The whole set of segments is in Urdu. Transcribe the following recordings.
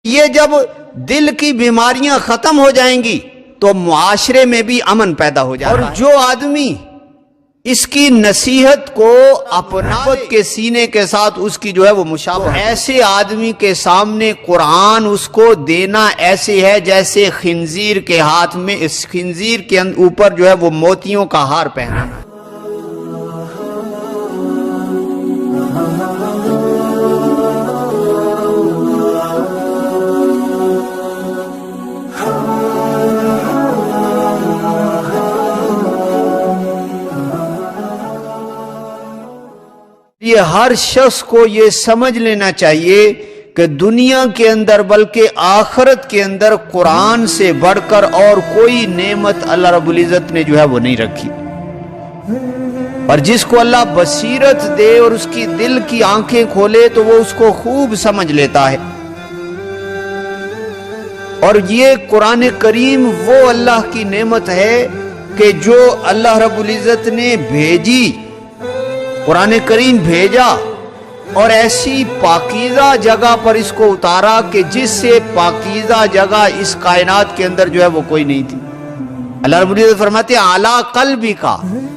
یہ جب دل کی بیماریاں ختم ہو جائیں گی تو معاشرے میں بھی امن پیدا ہو جائے گا۔ اور جو آدمی اس کی نصیحت کو اپناوت کے سینے کے ساتھ اس کی جو ہے وہ مشابہ، ایسے آدمی کے سامنے قرآن اس کو دینا ایسے ہے جیسے خنزیر کے ہاتھ میں، اس خنزیر کے اوپر جو ہے وہ موتیوں کا ہار پہنانا۔ یہ ہر شخص کو یہ سمجھ لینا چاہیے کہ دنیا کے اندر بلکہ آخرت کے اندر قرآن سے بڑھ کر اور کوئی نعمت اللہ رب العزت نے جو ہے وہ نہیں رکھی، اور جس کو اللہ بصیرت دے اور اس کی دل کی آنکھیں کھولے تو وہ اس کو خوب سمجھ لیتا ہے۔ اور یہ قرآن کریم وہ اللہ کی نعمت ہے کہ جو اللہ رب العزت نے بھیجی، قرآن کریم بھیجا اور ایسی پاکیزہ جگہ پر اس کو اتارا کہ جس سے پاکیزہ جگہ اس کائنات کے اندر جو ہے وہ کوئی نہیں تھی۔ اللہ رب العزت فرماتے ہیں اعلیٰ قلبی کا،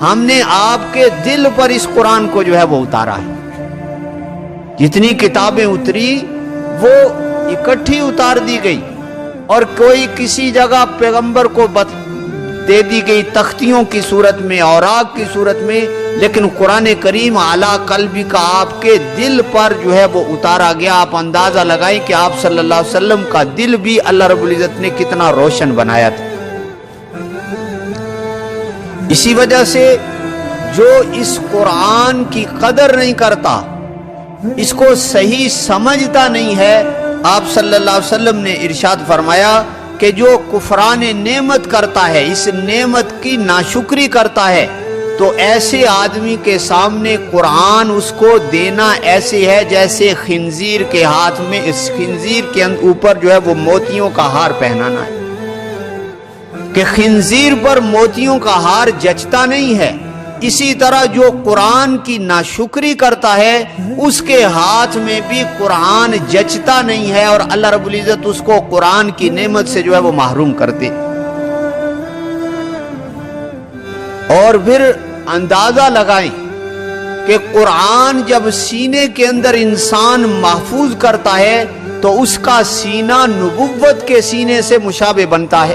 ہم نے آپ کے دل پر اس قرآن کو جو ہے وہ اتارا ہے۔ جتنی کتابیں اتری وہ اکٹھی اتار دی گئی، اور کوئی کسی جگہ پیغمبر کو دے دی گئی تختیوں کی صورت میں، اوراق کی صورت میں، لیکن قرآن کریم اعلیٰ قلبی کا آپ کے دل پر جو ہے وہ اتارا گیا۔ آپ اندازہ لگائیں کہ آپ صلی اللہ علیہ وسلم کا دل بھی اللہ رب العزت نے کتنا روشن بنایا تھا۔ اسی وجہ سے جو اس قرآن کی قدر نہیں کرتا، اس کو صحیح سمجھتا نہیں ہے، آپ صلی اللہ علیہ وسلم نے ارشاد فرمایا کہ جو کفران نعمت کرتا ہے، اس نعمت کی ناشکری کرتا ہے، تو ایسے آدمی کے سامنے قرآن اس کو دینا ایسے ہے جیسے خنزیر کے ہاتھ میں، اس خنزیر کے اوپر جو ہے وہ موتیوں کا ہار پہنانا ہے، کہ خنزیر پر موتیوں کا ہار جچتا نہیں ہے۔ اسی طرح جو قرآن کی ناشکری کرتا ہے اس کے ہاتھ میں بھی قرآن جچتا نہیں ہے، اور اللہ رب العزت اس کو قرآن کی نعمت سے جو ہے وہ محروم کرتے۔ اور پھر اندازہ لگائیں کہ قرآن جب سینے کے اندر انسان محفوظ کرتا ہے تو اس کا سینہ نبوت کے سینے سے مشابہ بنتا ہے،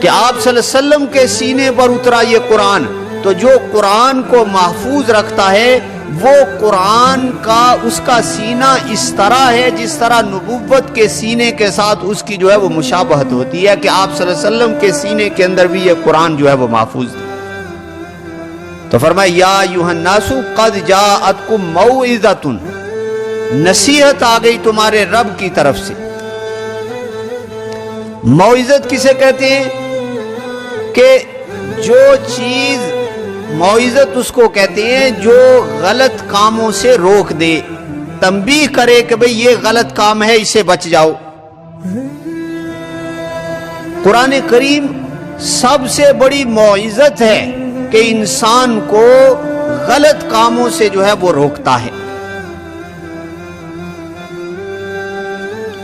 کہ آپ صلی اللہ علیہ وسلم کے سینے پر اترا یہ قرآن، تو جو قرآن کو محفوظ رکھتا ہے وہ قرآن کا اس کا سینہ اس طرح ہے جس طرح نبوت کے سینے کے ساتھ اس کی جو ہے وہ مشابہت ہوتی ہے، کہ آپ صلی اللہ علیہ وسلم کے سینے کے اندر بھی یہ قرآن جو ہے وہ محفوظ ہے۔ تو فرمایا یا ایھا الناس قد جاءتکم موعظۃ، نصیحت آ گئی تمہارے رب کی طرف سے۔ موعظت کسے کہتے ہیں؟ کہ جو چیز، موعظت اس کو کہتے ہیں جو غلط کاموں سے روک دے، تنبیہ کرے کہ بھئی یہ غلط کام ہے، اسے بچ جاؤ۔ قرآن کریم سب سے بڑی موعظت ہے کہ انسان کو غلط کاموں سے جو ہے وہ روکتا ہے۔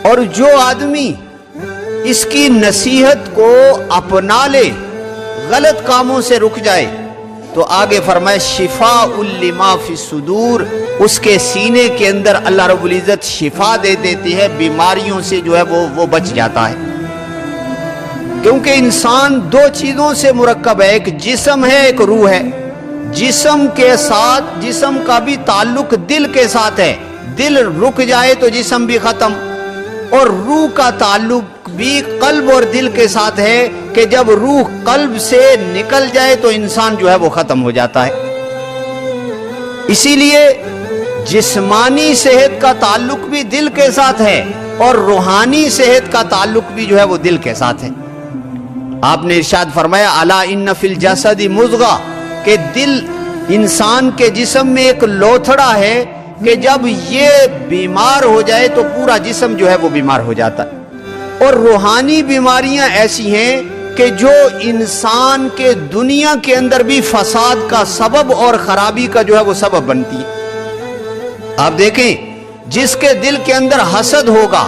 اور جو آدمی اس کی نصیحت کو اپنا لے، غلط کاموں سے رک جائے، تو آگے فرمائے شفاء لما فی الصدور، اس کے سینے کے اندر اللہ رب العزت شفا دے دیتی ہے، بیماریوں سے جو ہے وہ بچ جاتا ہے۔ کیونکہ انسان دو چیزوں سے مرکب ہے، ایک جسم ہے، ایک روح ہے۔ جسم کے ساتھ، جسم کا بھی تعلق دل کے ساتھ ہے، دل رک جائے تو جسم بھی ختم، اور روح کا تعلق بھی قلب اور دل کے ساتھ ہے، کہ جب روح قلب سے نکل جائے تو انسان جو ہے وہ ختم ہو جاتا ہے۔ اسی لیے جسمانی صحت کا تعلق بھی دل کے ساتھ ہے، اور روحانی صحت کا تعلق بھی جو ہے وہ دل کے ساتھ ہے۔ آپ نے ارشاد فرمایا الا ان فی الجسد مضغہ، کہ دل انسان کے جسم میں ایک لوتھڑا ہے کہ جب یہ بیمار ہو جائے تو پورا جسم جو ہے وہ بیمار ہو جاتا ہے۔ اور روحانی بیماریاں ایسی ہیں کہ جو انسان کے دنیا کے اندر بھی فساد کا سبب اور خرابی کا جو ہے وہ سبب بنتی ہے۔ آپ دیکھیں جس کے دل کے اندر حسد ہوگا،